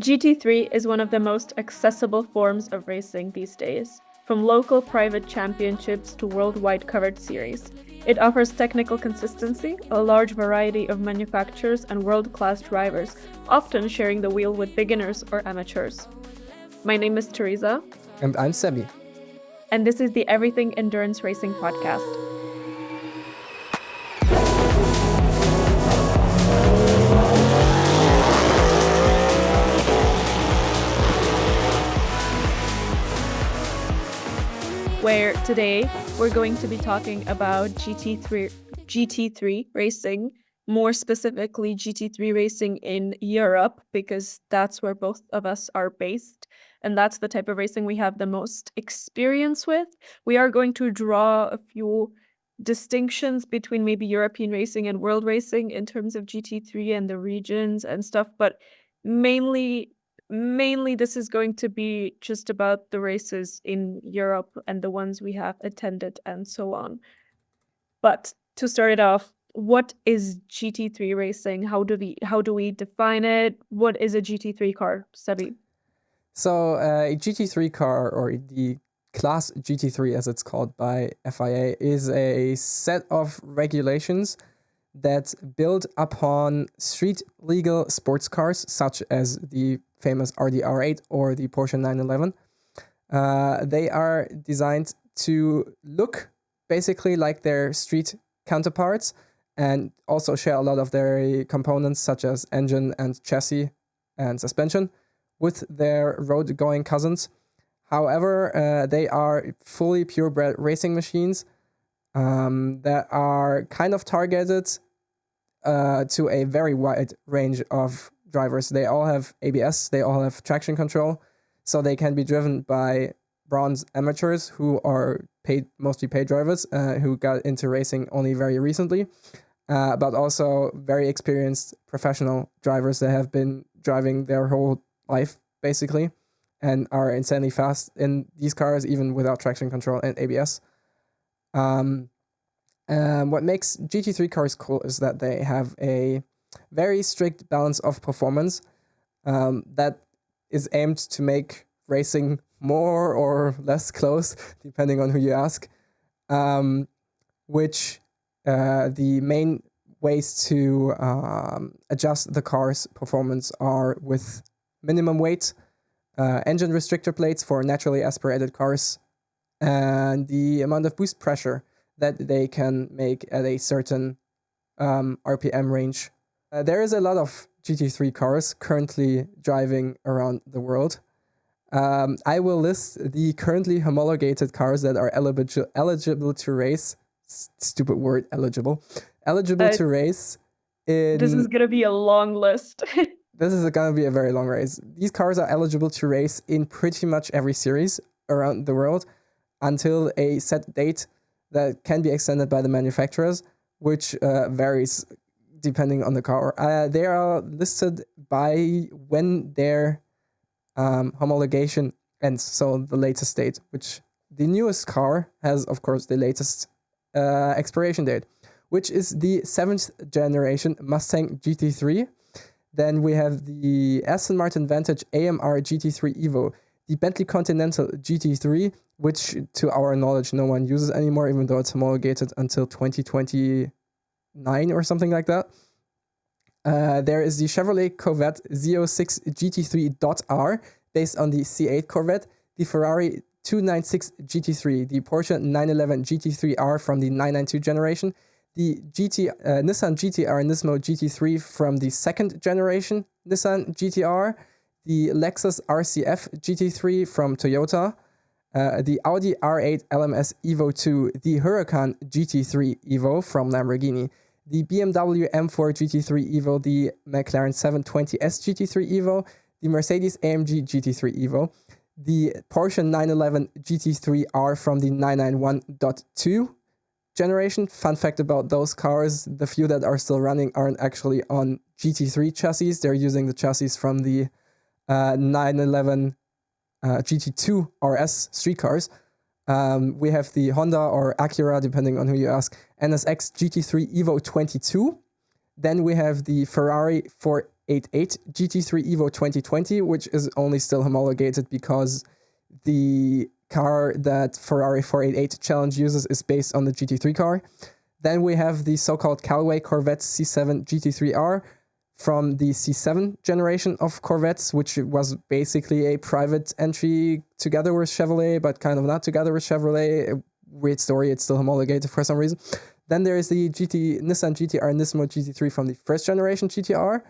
GT3 is one of the most accessible forms of racing these days, from local private championships to worldwide covered series. It offers technical consistency, a large variety of manufacturers, and world-class drivers, often sharing the wheel with beginners or amateurs. My name is Tereza. And I'm Sebi. And this is the Everything Endurance Racing podcast. Where today we're going to be talking about GT3 racing, more specifically GT3 racing in Europe, because that's where both of us are based, and that's the type of racing we have the most experience with. We are going to draw a few distinctions between maybe European racing and world racing in terms of GT3 and the regions and stuff, but mainly this is going to be just about the races in Europe and the ones we have attended and so on. But to start it off, what is GT3 racing? How do we define it? What is a GT3 car, Sebi? So a GT3 car, or the class GT3 as it's called by FIA, is a set of regulations that build upon street legal sports cars such as the famous Audi R8 or the Porsche 911. They are designed to look basically like their street counterparts and also share a lot of their components such as engine and chassis and suspension with their road-going cousins. However, they are fully purebred racing machines that are kind of targeted to a very wide range of drivers. They all have ABS, they all have traction control, so they can be driven by bronze amateurs who are mostly paid drivers who got into racing only very recently, but also very experienced professional drivers that have been driving their whole life, basically, and are insanely fast in these cars, even without traction control and ABS. What makes GT3 cars cool is that they have a very strict balance of performance that is aimed to make racing more or less close, depending on who you ask, which the main ways to adjust the car's performance are with minimum weight, engine restrictor plates for naturally aspirated cars, and the amount of boost pressure that they can make at a certain RPM range. There is a lot of GT3 cars currently driving around the world. I will list the currently homologated cars that are eligible to race. Stupid word, eligible. Eligible to race. This is going to be a long list. This is going to be a very long race. These cars are eligible to race in pretty much every series around the world until a set date that can be extended by the manufacturers, which varies depending on the car. They are listed by when their homologation ends, so the latest date, which the newest car has, of course, the latest expiration date, which is the 7th generation Mustang GT3. Then we have the Aston Martin Vantage AMR GT3 Evo, the Bentley Continental GT3, which to our knowledge no one uses anymore, even though it's homologated until 2029 or something like that. There is the Chevrolet Corvette Z06 GT3.R based on the C8 Corvette, the Ferrari 296 GT3, the Porsche 911 GT3R from the 992 generation, the Nissan GTR Nismo GT3 from the 2nd generation Nissan GTR, the Lexus RCF GT3 from Toyota, the Audi R8 LMS Evo 2, the Huracan GT3 Evo from Lamborghini, the BMW M4 GT3 Evo, the McLaren 720S GT3 Evo, the Mercedes AMG GT3 Evo, the Porsche 911 GT3R from the 991.2 generation. Fun fact about those cars, the few that are still running aren't actually on GT3 chassis. They're using the chassis from the 911 GT2 RS street cars. We have the Honda or Acura, depending on who you ask, NSX GT3 Evo 22. Then we have the Ferrari 488 GT3 Evo 2020, which is only still homologated because the car that Ferrari 488 Challenge uses is based on the GT3 car. Then we have the so-called Callaway Corvette C7 GT3R from the C7 generation of Corvettes, which was basically a private entry together with Chevrolet, but kind of not together with Chevrolet. A weird story, it's still homologated for some reason. Then there is the Nissan GT-R Nismo GT3 from the first generation GT-R,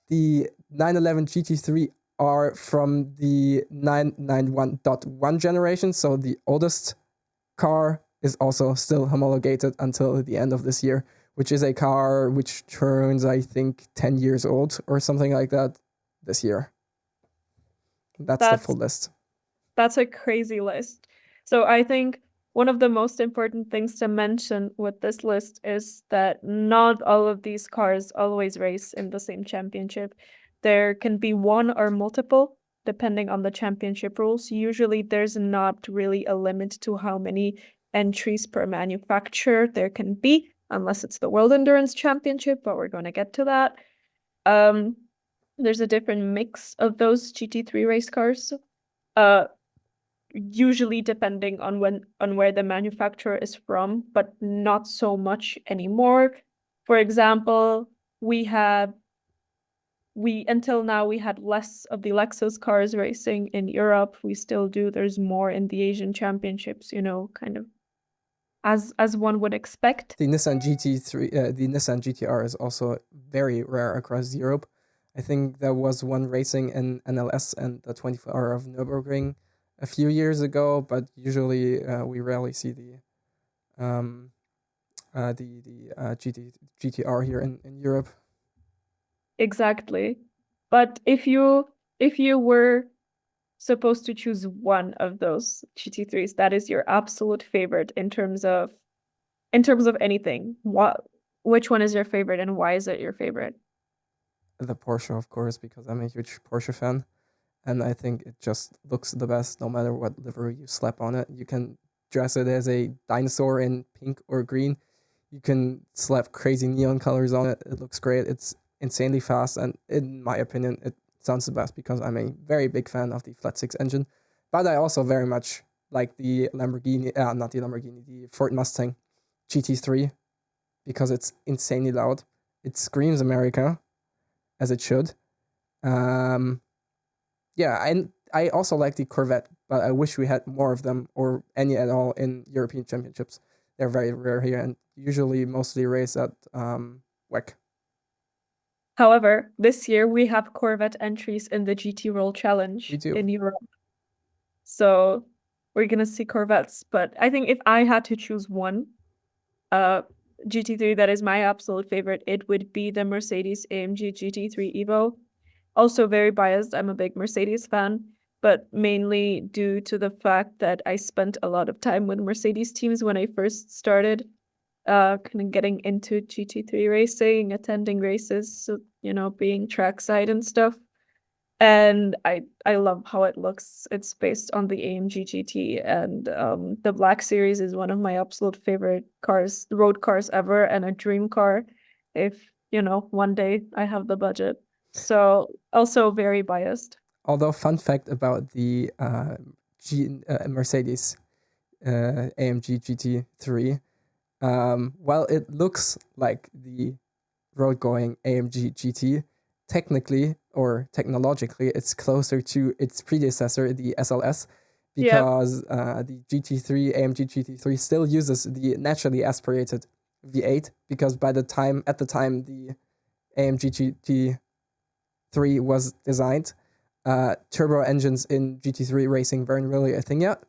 the 911 GT3R from the 991.1 generation, so the oldest car is also still homologated until the end of this year, which is a car which turns, I think, 10 years old or something like that this year. That's the That's full list. That's a crazy list. So I think one of the most important things to mention with this list is that not all of these cars always race in the same championship. There can be one or multiple, depending on the championship rules. Usually there's not really a limit to how many entries per manufacturer there can be, unless it's the World Endurance Championship, but we're going to get to that. Um, there's a different mix of those GT3 race cars. Uh, Usually depending on where the manufacturer is from, but not so much anymore. For example, we until now we had less of the Lexus cars racing in Europe. We still do. There's more in the Asian championships, kind of as one would expect. The Nissan GT3, the Nissan GT-R is also very rare across Europe. I think there was one racing in NLS and the 24 Hour of Nürburgring a few years ago, but usually we rarely see the GT-R here in Europe. Exactly. But if you were supposed to choose one of those GT3s, that is your absolute favorite in terms of anything. Which one is your favorite and why is it your favorite? The Porsche, of course, because I'm a huge Porsche fan, and I think it just looks the best no matter what livery you slap on it. You can dress it as a dinosaur in pink or green. You can slap crazy neon colors on it. It looks great. It's insanely fast, and in my opinion, it sounds the best because I'm a very big fan of the flat six engine. But I also very much like the Lamborghini, not the Lamborghini, the Ford Mustang GT3 because it's insanely loud. It screams America, as it should. Um, yeah, and I also like the Corvette, but I wish we had more of them or any at all in European championships. They're very rare here and usually mostly race at WEC. However, this year we have Corvette entries in the GT Roll We Challenge do. in Europe. So we're gonna see Corvettes. But I think if I had to choose one, uh GT3 that is my absolute favorite, it would be the Mercedes AMG GT3 Evo. Also very biased. I'm a big Mercedes fan, but mainly due to the fact that I spent a lot of time with Mercedes teams when I first started kind of getting into GT3 racing, attending races, so, being trackside and stuff. And I love how it looks. It's based on the AMG GT, and the Black Series is one of my absolute favorite cars, road cars ever, and a dream car if, one day I have the budget. So also very biased. Although, fun fact about the Mercedes AMG GT3, while it looks like the road going AMG GT, technically or technologically, it's closer to its predecessor, the SLS, Yep. because the GT3, AMG GT3 still uses the naturally aspirated V8, because at the time, the AMG GT3 was designed, turbo engines in GT3 racing weren't really a thing yet.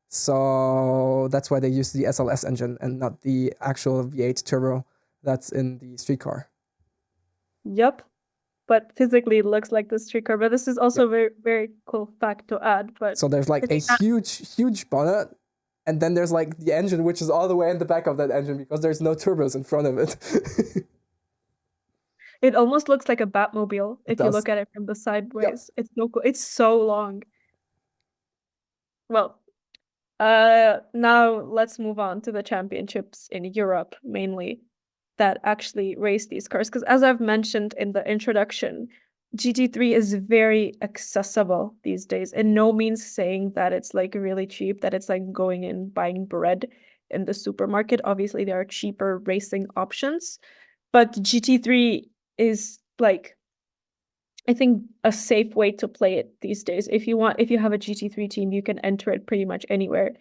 So that's why they used the SLS engine and not the actual V8 turbo that's in the street car. Yep. But physically it looks like the street car. But this is Yep. also a very, very cool fact to add. But So there's like I a think huge bonnet, and then there's like the engine, which is all the way in the back of that engine because there's no turbos in front of it. it almost looks like a Batmobile It if you does. look at it from the Yep. sideways. It's so cool. It's so long. Well, now let's move on to the championships in Europe mainly. that actually race these cars. Because as I've mentioned in the introduction, GT3 is very accessible these days. In no means saying that it's like really cheap, that it's like going and buying bread in the supermarket. Obviously, there are cheaper racing options, but GT3 is like, I think, a safe way to play it these days. If you have a GT3 team, you can enter it pretty much anywhere.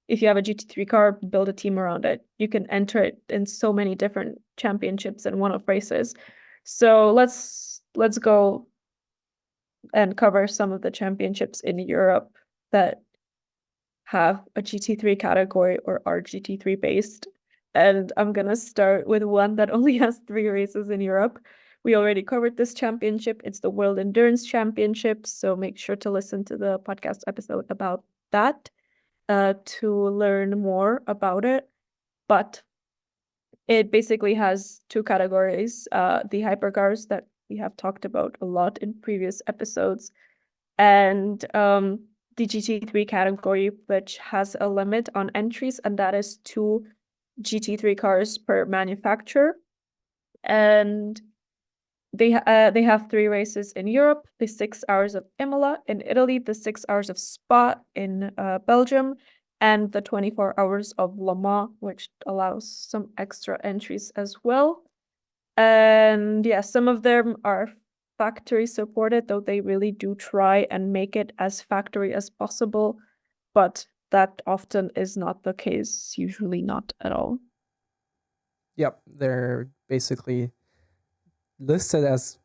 If you have a GT3 car, build a team around it. You can enter it in so many different championships and one-off races. So let's go and cover some of the championships in Europe that have a GT3 category or are GT3 based. And I'm gonna start with one that only has 3 races in Europe. We already covered this championship. It's the World Endurance Championship. So make sure to listen to the podcast episode about that to learn more about it. But it basically has 2 categories, the hypercars that we have talked about a lot in previous episodes, and the GT3 category, which has a limit on entries, and that is 2 GT3 cars per manufacturer. And they have 3 races in Europe: the 6 hours of Imola in Italy, the 6 hours of Spa in Belgium, and the 24 hours of Le Mans, which allows some extra entries as well. And yeah, some of them are factory supported, though they really do try and make it as factory as possible, but that often is not the case, usually not at all. Yep, they're basically listed as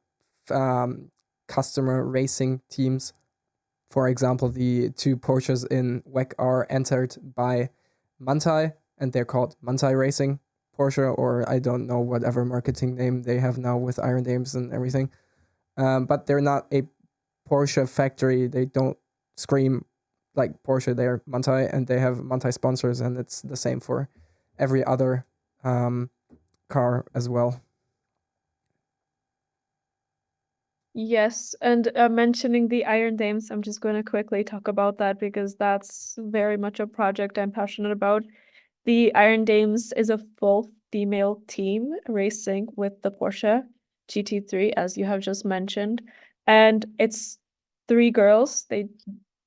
um, customer racing teams. For example, the 2 Porsches in WEC are entered by Manthey, and they're called Manthey Racing Porsche, or I don't know, whatever marketing name they have now with Iron Dames and everything. But they're not a Porsche factory. They don't scream like Porsche. They're Manthey, and they have Manthey sponsors, and it's the same for every other car as well. Yes, and mentioning the Iron Dames, I'm just going to quickly talk about that because that's very much a project I'm passionate about. The Iron Dames is a full female team racing with the Porsche GT3, as you have just mentioned. And it's 3 girls. They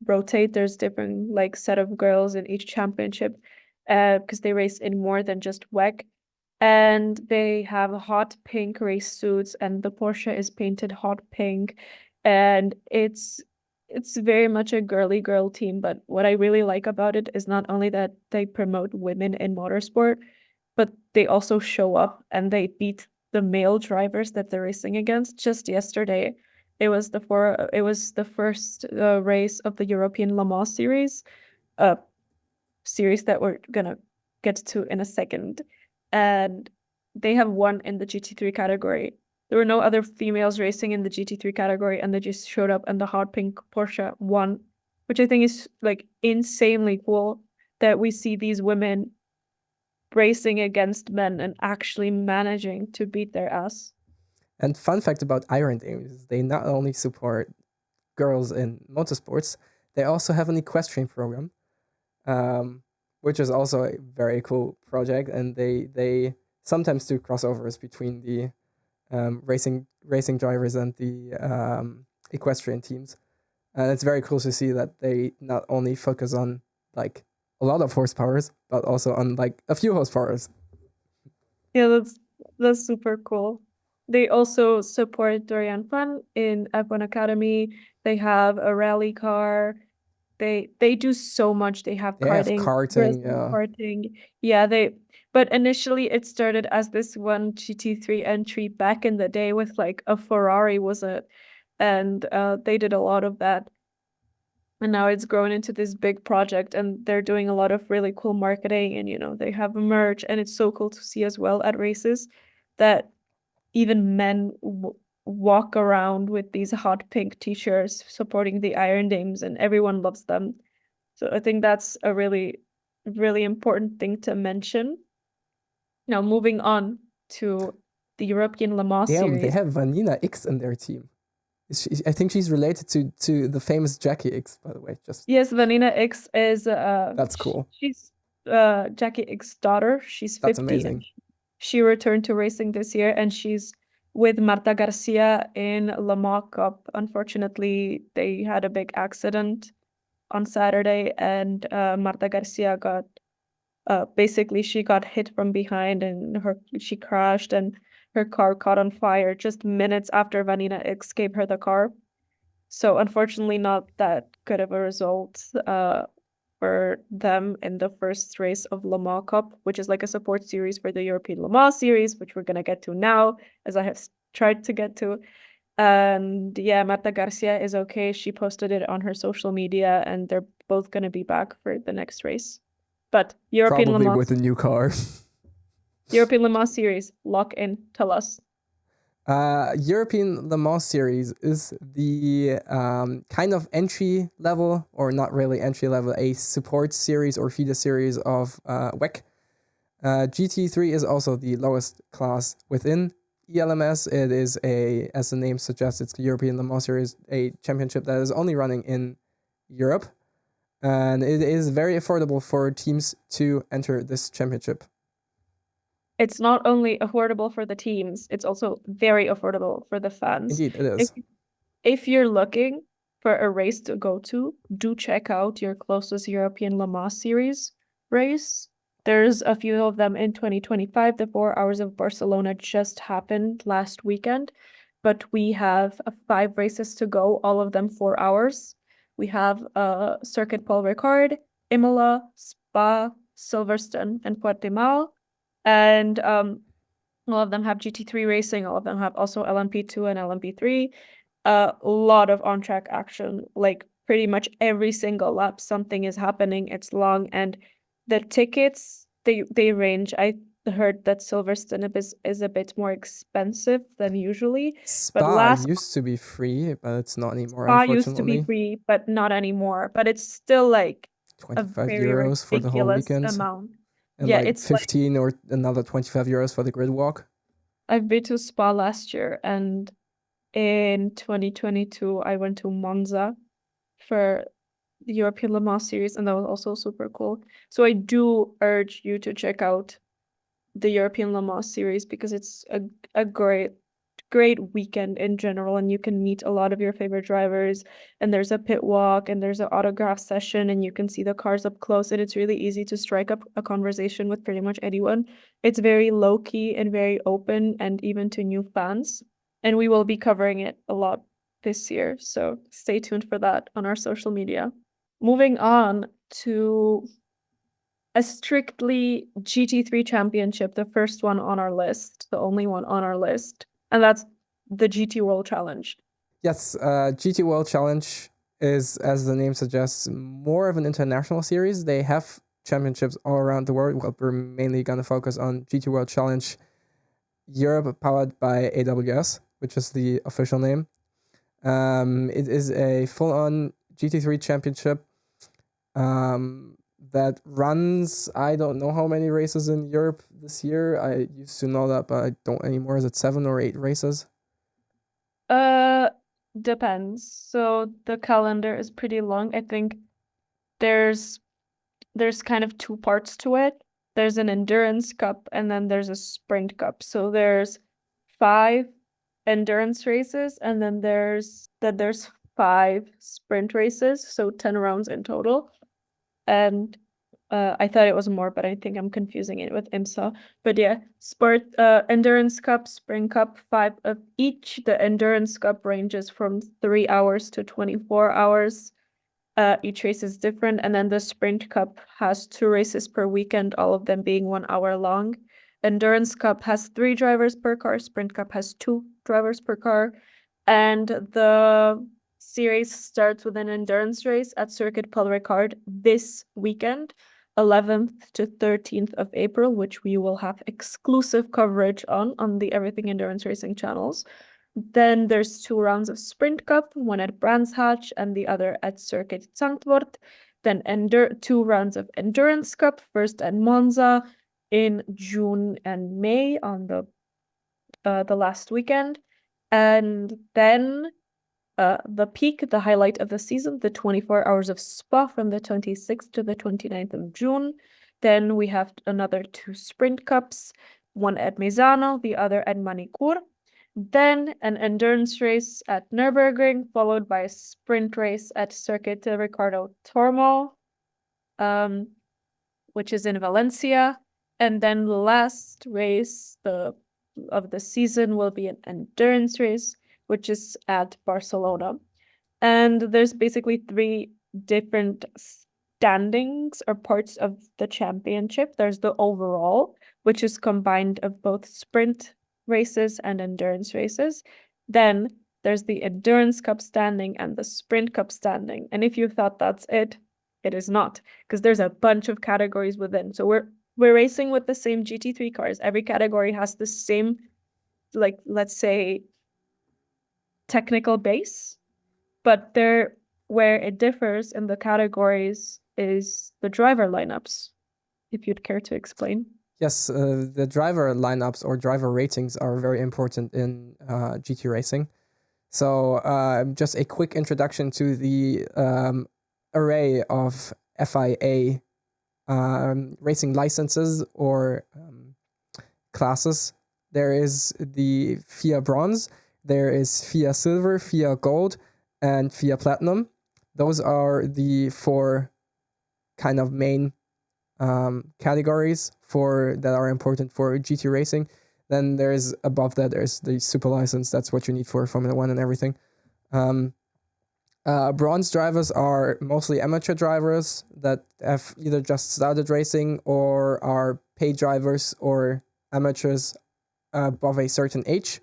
rotate. There's different like set of girls in each championship, because they race in more than just WEC. And they have hot pink race suits, and the Porsche is painted hot pink. And it's very much a girly girl team, but what I really like about it is not only that they promote women in motorsport, but they also show up and they beat the male drivers that they're racing against. Just yesterday, it was the first race of the European Le Mans series, a series that we're gonna get to in a second, and they have won in the GT3 category. There were no other females racing in the GT3 category, and they just showed up, and the hot pink Porsche won, which I think is like insanely cool that we see these women racing against men and actually managing to beat their ass. And fun fact about Iron Dames is they not only support girls in motorsports, they also have an equestrian program, um, which is also a very cool project. And they sometimes do crossovers between the racing drivers and the equestrian teams. And it's very cool to see that they not only focus on like a lot of horsepowers, but also on like a few horsepowers. Yeah, that's super cool. They also support Dorian Fun in F1 Academy. They have a rally car. They do so much. They have They have karting, karting, racing yeah. karting. Yeah, but initially it started as this one GT3 entry back in the day with like a Ferrari, was it? And they did a lot of that. And now it's grown into this big project, and they're doing a lot of really cool marketing, and they have merch, and it's so cool to see as well at races that even men walk around with these hot pink t-shirts supporting the Iron Dames, and everyone loves them. So I think that's a really, really important thing to mention. Now, moving on to the European Le Mans Damn, they series. have Vanina X in their team. I think she's related to the famous Jackie X, by the way. Just Yes, Vanina X is that's cool. she's Jackie X's daughter. She's That's 50 and amazing. She returned to racing this year, and she's with Marta Garcia in Le Mans Cup. Unfortunately, they had a big accident on Saturday, and Marta Garcia got basically she got hit from behind, and she crashed, and her car caught on fire just minutes after Vanina X gave her the car. So unfortunately, not that good of a result for them in the first race of Le Mans Cup, which is like a support series for the European Le Mans series, which we're gonna get to now, as I have tried to get to. And yeah, Marta Garcia is okay. She posted it on her social media, and they're both gonna be back for the next race. But Probably with a new car. European Le Mans series, lock in, tell us. European Le Mans Series is the kind of entry level, or not really entry level, a support series or feeder series of WEC. GT3 is also the lowest class within ELMS. It is as the name suggests, it's the European Le Mans Series, a championship that is only running in Europe. And it is very affordable for teams to enter this championship. It's not only affordable for the teams, it's also very affordable for the fans. Indeed, it If is. if you're looking for a race to go to, do check out your closest European Le Mans series race. There's a few of them in 2025. The 4 Hours of Barcelona just happened last weekend, but we have 5 races to go, all of them 4 hours. We have Circuit Paul Ricard, Imola, Spa, Silverstone, and Portimao. And all of them have GT3 racing. All of them have also LMP2 and LMP3. A lot of on-track action, like pretty much every single lap, something is happening. It's long, and the tickets they range. I heard that Silverstone is a bit more expensive than usually, but Spa last used to be free, but it's not anymore, Spa used to be unfortunately. free, but not anymore. But it's still like a 25 very euros for the whole ridiculous weekend, amount. and Yeah, like it's like 15 or another 25 euros for the grid walk. I've been to Spa last year, and in 2022, I went to Monza for the European Le Mans series, and that was also super cool. So I do urge you to check out the European Le Mans series because it's a great weekend in general, and you can meet a lot of your favorite drivers, and there's a pit walk, and there's an autograph session, and you can see the cars up close, and it's really easy to strike up a conversation with pretty much anyone. It's very low key and very open, and even to new fans. And we will be covering it a lot this year, so stay tuned for that on our social media. Moving on to a strictly GT3 championship, the first one on our list, the only one on our list, and that's the GT World Challenge. Yes, GT World Challenge is, as the name suggests, more of an international series. They have championships all around the world. Well, we're mainly going to focus on GT World Challenge Europe, powered by AWS, which is the official name. It is a full-on GT3 championship that runs, I don't know how many races in Europe this year. I used to know that, but I don't anymore. Is it 7 or 8 races? Uh, Depends. So the calendar is pretty long. I think there's kind of two parts to it. There's an endurance cup and then there's a sprint cup. So there's 5 endurance races, and then there's 5 sprint races, so 10 rounds in total. And I thought it was more, but I think I'm confusing it with IMSA. But yeah, Endurance Cup, Spring Cup, 5 of each. The Endurance Cup ranges from 3 hours to 24 hours. Each race is different, and then the Sprint Cup has 2 races per weekend, all of them being 1 hour long. Endurance Cup has 3 drivers per car. Sprint Cup has 2 drivers per car, and the series starts with an endurance race at Circuit Paul Ricard this weekend, 11th to 13th of April, which we will have exclusive coverage on the Everything Endurance Racing channels. Then there's 2 rounds of Sprint Cup, one at Brands Hatch and the other at Circuit Zandvoort. Then 2 rounds of Endurance Cup, first at Monza in June and May on the last weekend. And then the peak, the highlight of the season, the 24 Hours of Spa from the 26th to the 29th of June. Then we have another 2 Sprint Cups. one at Misano, the other at Manicur. Then an endurance race at Nürburgring, followed by a sprint race at Circuit de Ricardo Tormo, which is in Valencia. And then the last race of the season will be an endurance race, which is at Barcelona. And there's basically three different standings or parts of the championship. There's the overall, which is combined of both sprint races and endurance races. Then there's the Endurance Cup standing and the Sprint Cup standing. And if you thought that's it, it is not, because there's a bunch of categories within. So we're racing with the same GT3 cars. Every category has the same, like, let's say, technical base, but where it differs in the categories is the driver lineups, if you'd care to explain. Yes, the driver lineups or driver ratings are very important in GT racing. So just a quick introduction to the array of FIA racing licenses or classes. There is the FIA Bronze, there is FIA Silver, FIA Gold, and FIA Platinum. Those are the four kind of main categories that are important for GT racing. Then there's above that, there's the super license. That's what you need for Formula One and everything. Bronze drivers are mostly amateur drivers that have either just started racing or are paid drivers or amateurs above a certain age.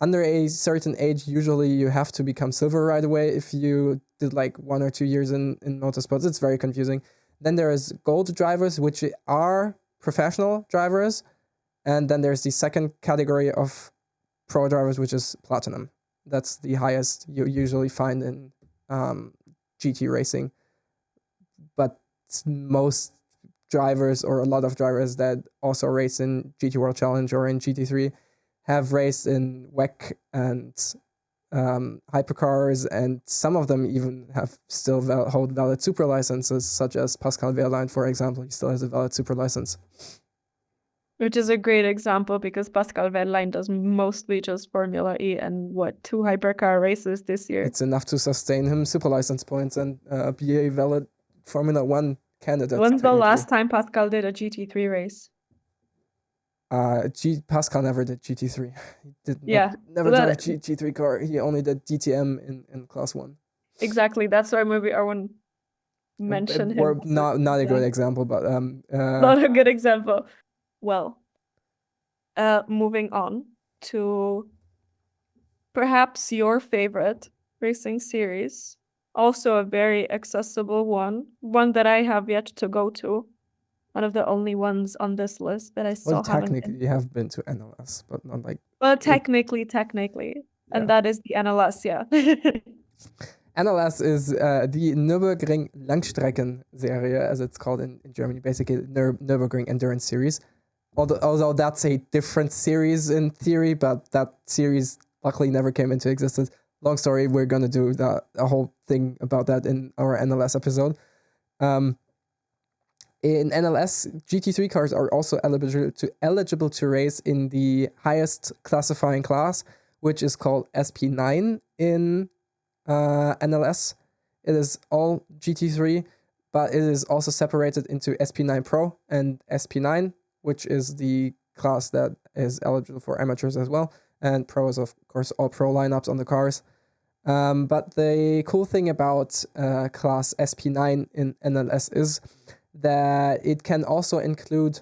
Under a certain age, usually you have to become silver right away if you did like 1 or 2 years in motorsports. It's very confusing. Then there is gold drivers, which are professional drivers. And then there's the second category of pro drivers, which is platinum. That's the highest you usually find in GT racing. But most drivers, or a lot of drivers that also race in GT World Challenge or in GT3, have raced in WEC and hypercars, and some of them even have still hold valid super licenses, such as Pascal Wehrlein, for example. He still has a valid super license. Which is a great example because Pascal Wehrlein does mostly just Formula E and 2 hypercar races this year. It's enough to sustain him super license points and be a valid Formula One candidate. When's the last time Pascal did a GT3 race? Pascal never did GT3. He did never so drive GT3 car. He only did DTM in Class 1. Exactly. That's why maybe I won't mention him. Or not a good example, but not a good example. Well, moving on to perhaps your favorite racing series. Also a very accessible one that I have yet to go to. One of the only ones on this list that I still haven't. Technically, you have been to NLS, but not like. Well, technically, and that is the NLS, yeah. NLS is the Nürburgring Langstrecken-Serie, as it's called in Germany, basically Nürburgring Endurance Series. Although that's a different series in theory, but that series luckily never came into existence. Long story, we're going to do a whole thing about that in our NLS episode. In NLS, GT3 cars are also eligible to race in the highest classifying class, which is called SP9 in NLS. It is all GT3, but it is also separated into SP9 Pro and SP9, which is the class that is eligible for amateurs as well. And Pro is, of course, all Pro lineups on the cars. But the cool thing about class SP9 in NLS is that it can also include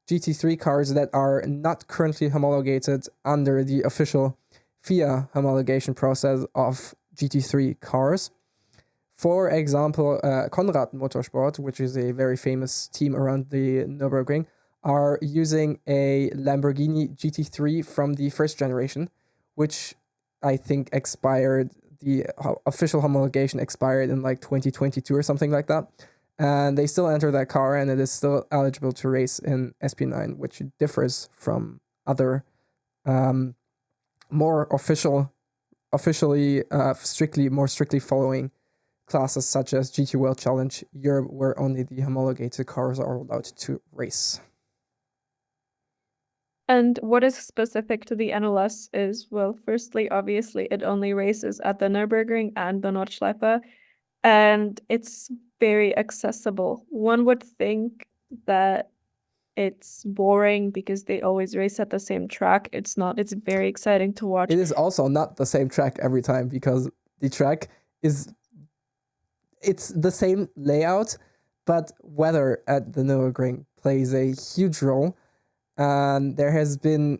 GT3 cars that are not currently homologated under the official FIA homologation process of GT3 cars. For example, Conrad Motorsport, which is a very famous team around the Nürburgring, are using a Lamborghini GT3 from the first generation, which I think expired, the official homologation expired in like 2022 or something like that. And they still enter that car, and it is still eligible to race in SP9, which differs from other more officially strictly following classes such as GT World Challenge Europe, where only the homologated cars are allowed to race. And what is specific to the NLS is, well, firstly, obviously, it only races at the Nürburgring and the Nordschleife, and it's very accessible. One would think that it's boring because they always race at the same track. It's not, it's very exciting to watch. It is also not the same track every time because the track is it's the same layout, but weather at the Nürburgring plays a huge role, and there has been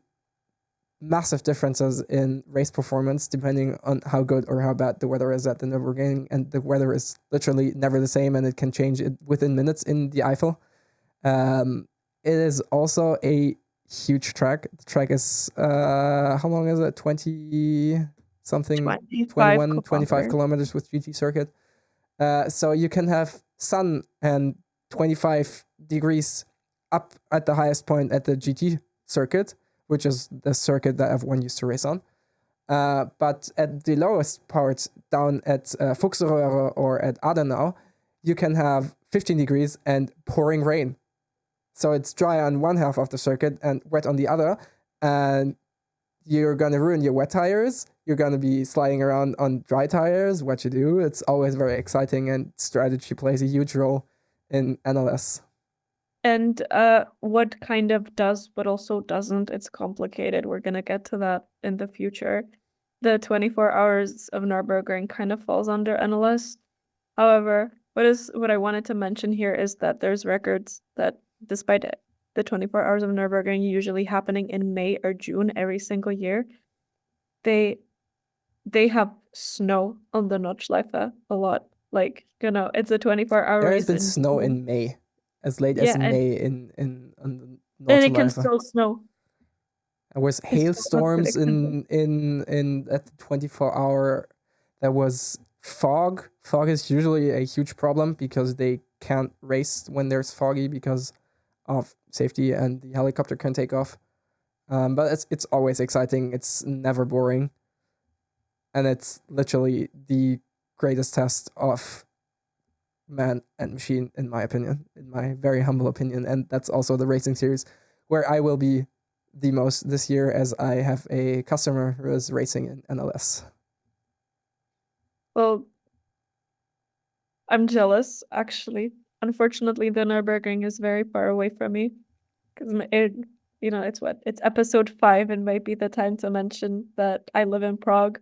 massive differences in race performance depending on how good or how bad the weather is at the Nürburgring, and the weather is literally never the same, and it can change it within minutes in the Eifel. It is also a huge track. The track is how long is it? 20 something, 25 21, 25 kilometers. kilometers with GT circuit. So you can have sun and 25 degrees up at the highest point at the GT circuit, which is the circuit that everyone used to race on. But at the lowest part, down at Fuchsröhre or at Adenau, you can have 15 degrees and pouring rain. So it's dry on one half of the circuit and wet on the other, and you're going to ruin your wet tires. You're going to be sliding around on dry tires. What you do, it's always very exciting, and strategy plays a huge role in NLS. And what kind of does, but also doesn't, it's complicated. We're gonna get to that in the future. The 24 hours of Nürburgring kind of falls under NLS. However, what I wanted to mention here is that there's records that despite it, the 24 hours of Nürburgring usually happening in May or June every single year, they have snow on the Nordschleife a lot. Like, it's a 24-hour There has race been in snow June. in May, as late as Yeah, in and May in on the it can Nordschleife. still snow. There was It's still hailstorms unpredictable. in at the 24-hour. There was fog. Fog is usually a huge problem because they can't race when there's foggy because of safety, and the helicopter can take off. But it's always exciting. It's never boring, and it's literally the greatest test of man and machine, in my opinion, in my very humble opinion. And that's also the racing series where I will be the most this year, as I have a customer who is racing in NLS. Well, I'm jealous, actually. Unfortunately, the Nürburgring is very far away from me because it's episode 5, and might be the time to mention that I live in Prague,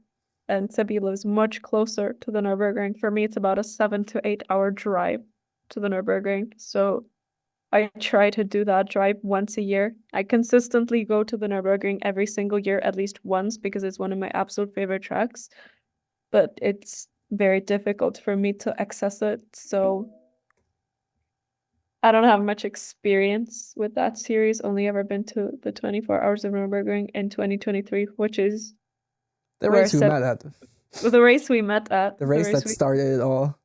and Sebi lives much closer to the Nürburgring. For me, it's about a 7 to 8 hour drive to the Nürburgring. So I try to do that drive once a year. I consistently go to the Nürburgring every single year, at least once, because it's one of my absolute favorite tracks. But it's very difficult for me to access it. So I don't have much experience with that series. Only ever been to the 24 Hours of Nürburgring in 2023, which is The where race we Seb, met at, the race we met at, the the race race that we, started it all,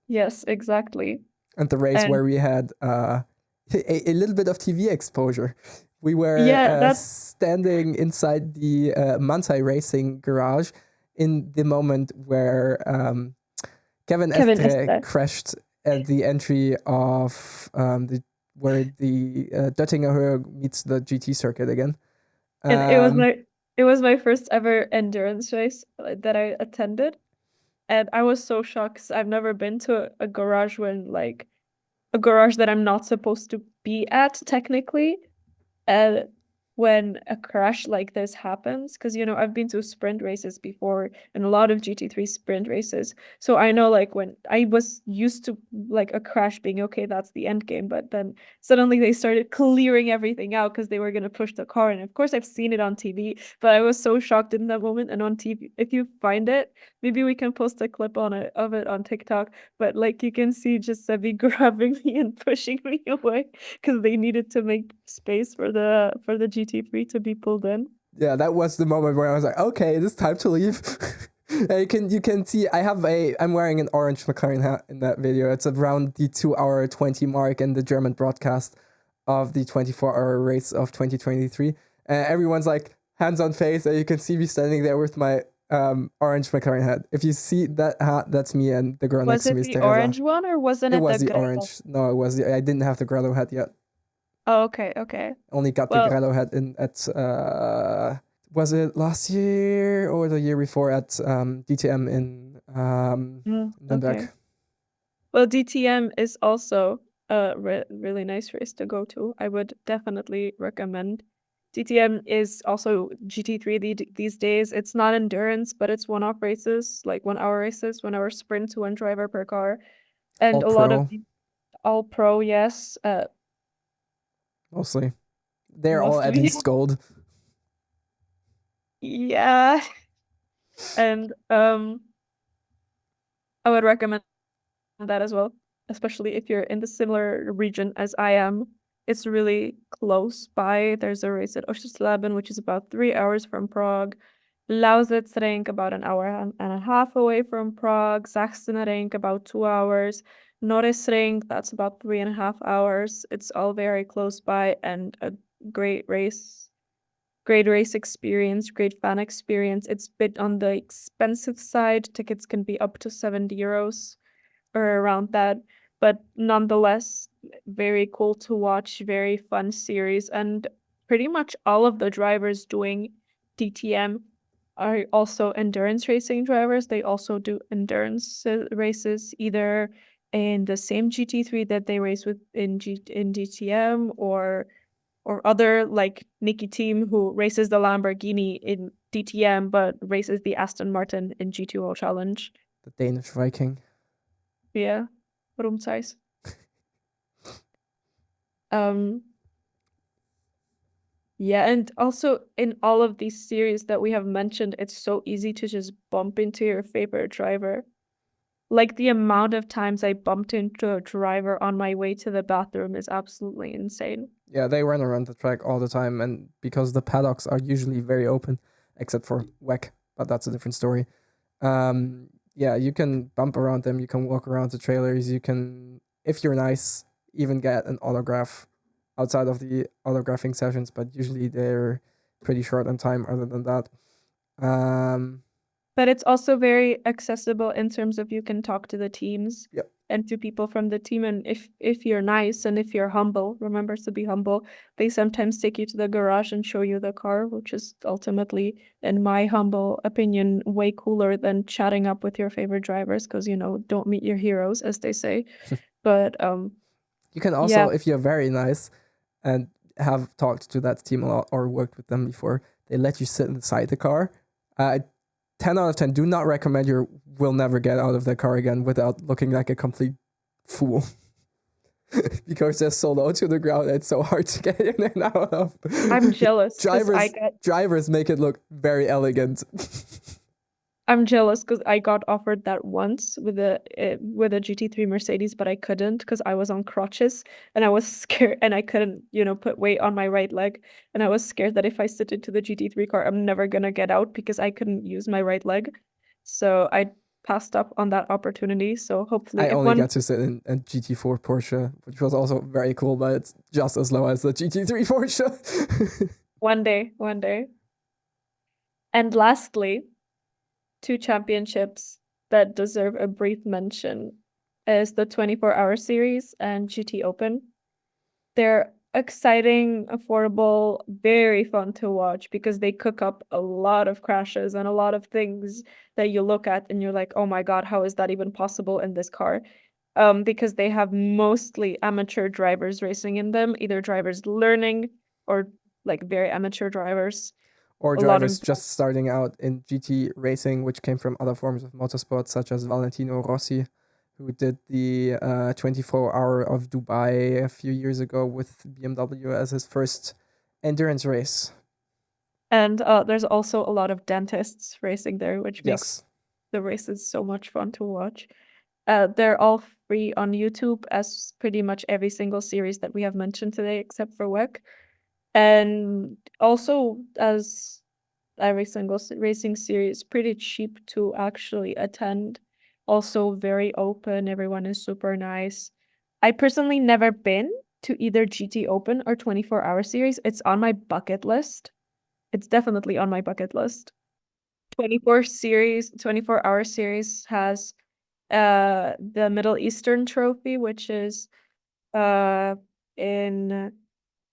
yes, exactly. and the race And where we had a little bit of TV exposure. We were yeah, that's standing inside the Mantai Racing garage in the moment where Kevin Kevin Estre Estre. crashed at the entry of the where the Döttinger Höhe meets the GT circuit again. And Um, it was my first ever endurance race that I attended. And I was so shocked 'cause I've never been to a garage a garage that I'm not supposed to be at technically. And when a crash like this happens, because I've been to sprint races before and a lot of GT3 sprint races, so I know like when I was used to like a crash being okay, that's the end game, but then suddenly they started clearing everything out because they were going to push the car, and of course I've seen it on TV, but I was so shocked in that moment. And on TV, if you find it, maybe we can post a clip of it on TikTok, but like you can see just Sebi grabbing me and pushing me away because they needed to make space for the GT3 to be pulled in. yeah, that was the moment where I was like, okay, it is time to leave. You can see I'm wearing an orange McLaren hat in that video. It's around the 2 hour 20 mark in the German broadcast of the 24-hour race of 2023. And everyone's like hands on face, and you can see me standing there with my orange McLaren hat. If you see that hat, that's me, and the girl next Was to it me is the Teresa. orange one or wasn't It it was the the gray one? orange. No, it was I didn't have the Grello hat yet. Oh, okay, okay. Only Well, Gattigarello had in at was it last year or the year before at DTM in okay. Nürnberg. Well, DTM is also a really nice race to go to. I would definitely recommend. DTM is also GT3 these days. It's not endurance, but it's one-off races, like 1 hour races, 1 hour sprints, one driver per car. And All a lot of pro all pro, yes, mostly. They're all at mostly. least gold. Yeah. And I would recommend that as well, especially if you're in the similar region as I am. It's really close by. There's a race at Oschersleben, which is about 3 hours from Prague. Lausitzring, about an hour and a half away from Prague. Sachsenring, about 2 hours. Norisring, that's about 3.5 hours. It's all very close by and a great race. Great race experience, great fan experience. It's a bit on the expensive side. Tickets can be up to 70 euros or around that, but nonetheless, very cool to watch, very fun series. And pretty much all of the drivers doing DTM are also endurance racing drivers. They also do endurance races, either in the same GT3 that they race with in DTM, or other, like Nikki Team, who races the Lamborghini in DTM but races the Aston Martin in G2O Challenge. The Danish Viking. Yeah, Rumzais. Um, yeah, and also in all of these series that we have mentioned, it's so easy to just bump into your favorite driver. Like the amount of times I bumped into a driver on my way to the bathroom is absolutely insane. Yeah, they run around the track all the time, and because the paddocks are usually very open, except for WEC, but that's a different story. Yeah, you can bump around them, you can walk around the trailers, you can, if you're nice, even get an autograph outside of the autographing sessions, but usually they're pretty short on time other than that. Um, But it's also very accessible in terms of you can talk to the teams yep. and to people from the team. And if you're nice and if you're humble, remember to be humble, they sometimes take you to the garage and show you the car, which is ultimately, in my humble opinion, way cooler than chatting up with your favorite drivers, because don't meet your heroes, as they say. But You can also, yeah. if you're very nice and have talked to that team a lot or worked with them before, they let you sit inside the car. 10 out of 10, do not recommend you will never get out of the car again without looking like a complete fool. Because they're so low to the ground, it's so hard to get in and out of. I'm jealous because Drivers make it look very elegant. I'm jealous because I got offered that once with a GT3 Mercedes, but I couldn't because I was on crutches and I was scared and I couldn't, put weight on my right leg. And I was scared that if I sit into the GT3 car, I'm never gonna get out because I couldn't use my right leg. So I passed up on that opportunity. So hopefully, I if only one got to sit in a GT4 Porsche, which was also very cool, but it's just as low as the GT3 Porsche. one day. And lastly, two championships that deserve a brief mention is the 24-hour series and GT Open. They're exciting, affordable, very fun to watch because they cook up a lot of crashes and a lot of things that you look at and you're like, oh my God, how is that even possible in this car? Because they have mostly amateur drivers racing in them, either drivers learning or like very amateur drivers. Or A lot drivers of just starting out in GT racing, which came from other forms of motorsport, such as Valentino Rossi, who did the 24-hour of Dubai a few years ago with BMW as his first endurance race. And there's also a lot of dentists racing there, which makes Yes. the races so much fun to watch. They're all free on YouTube, as pretty much every single series that we have mentioned today, except for WEC. And also, as every single racing series, pretty cheap to actually attend. Also, very open. Everyone is super nice. I personally never been to either GT Open or 24-hour series. It's on my bucket list. It's definitely on my bucket list. 24-hour series has the Middle Eastern Trophy, which is uh in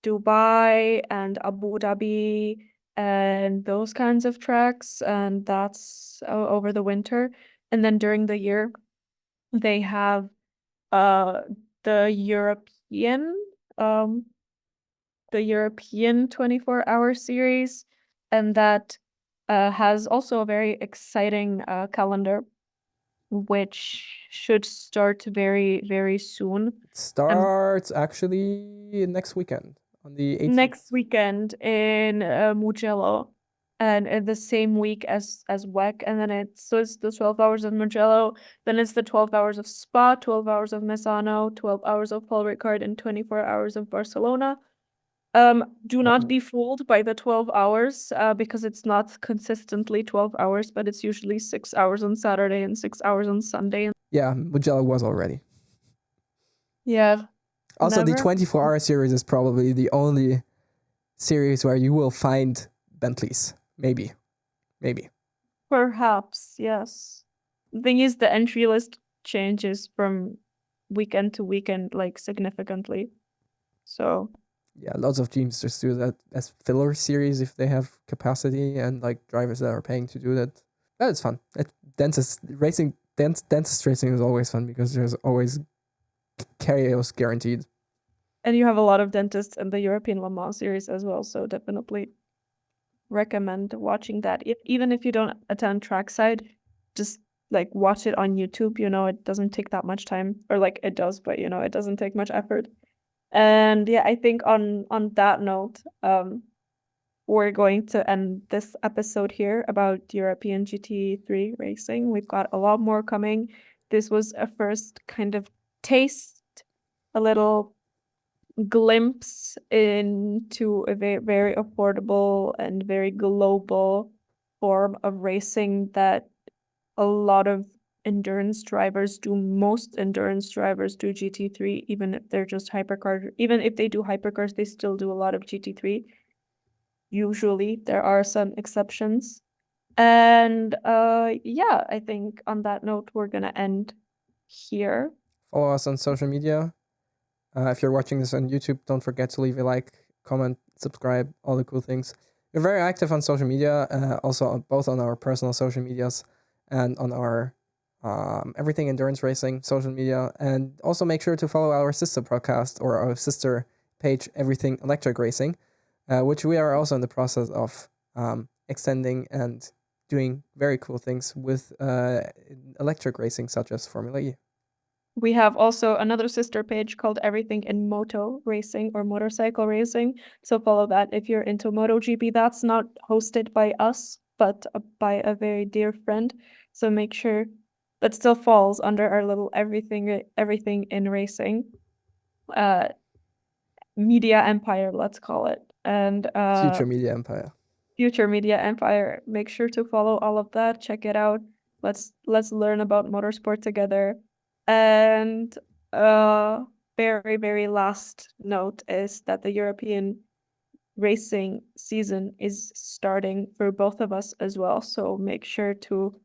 Dubai and Abu Dhabi and those kinds of tracks, and that's over the winter. And then during the year, they have uh the European um the European 24-hour series, and that has also a very exciting calendar, which should start very, very soon. It Um, starts actually next weekend on the 18th. Next weekend in Mugello, and in the same week as WEC, and then it's the 12 hours of Mugello, then it's the 12 hours of Spa, 12 hours of Misano, 12 hours of Paul Ricard, and 24 hours of Barcelona. Do not be fooled by the 12 hours, because it's not consistently 12 hours, but it's usually 6 hours on Saturday and 6 hours on Sunday. Yeah, Mugello was already. Yeah, Also, the never. 24-hour series is probably the only series where you will find Bentleys. Maybe. Maybe. Perhaps, yes. The thing is, the entry list changes from weekend to weekend, like significantly. So, Yeah, lots of teams just do that as filler series if they have capacity and like drivers that are paying to do that. That is fun. Dentist racing is always fun because there's always chaos guaranteed. and you have a lot of dentists in the European Le Mans series as well. So definitely recommend watching that. Even if you don't attend trackside, just like watch it on YouTube. It doesn't take that much time, or like it does, but it doesn't take much effort. And yeah, I think on that note, we're going to end this episode here about European GT3 racing. We've got a lot more coming. This was a first kind of taste, a little glimpse into a very, very affordable and very global form of racing that a lot of endurance drivers do. Most endurance drivers do GT3, even if they're just hypercar. Even if they do hypercars, they still do a lot of GT3. Usually, there are some exceptions. And yeah, I think on that note, we're gonna end here. Follow us on social media. If you're watching this on YouTube, don't forget to leave a like, comment, subscribe, all the cool things. We're very active on social media, also both on our personal social medias and on our Everything Endurance Racing social media. And also make sure to follow our sister podcast or our sister page, Everything Electric Racing, which we are also in the process of extending and doing very cool things with electric racing, such as Formula E. We have also another sister page called Everything in Moto Racing or Motorcycle Racing. So follow that if you're into MotoGP. That's not hosted by us, but by a very dear friend. So make sure that still falls under our little everything in racing uh media empire, let's call it. And Future Media Empire. Future Media Empire. Make sure to follow all of that. Check it out. Let's learn about motorsport together. And very, very last note is that the European racing season is starting for both of us as well. So make sure to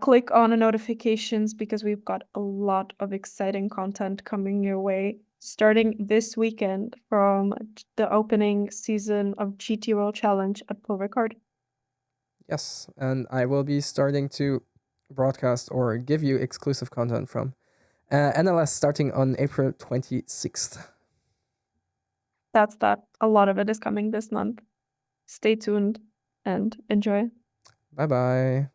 click on the notifications because we've got a lot of exciting content coming your way starting this weekend from the opening season of GT World Challenge at Paul Ricard. Yes, and I will be starting to broadcast or give you exclusive content from NLS starting on April 26th. That's that. A lot of it is coming this month. Stay tuned and enjoy. Bye bye.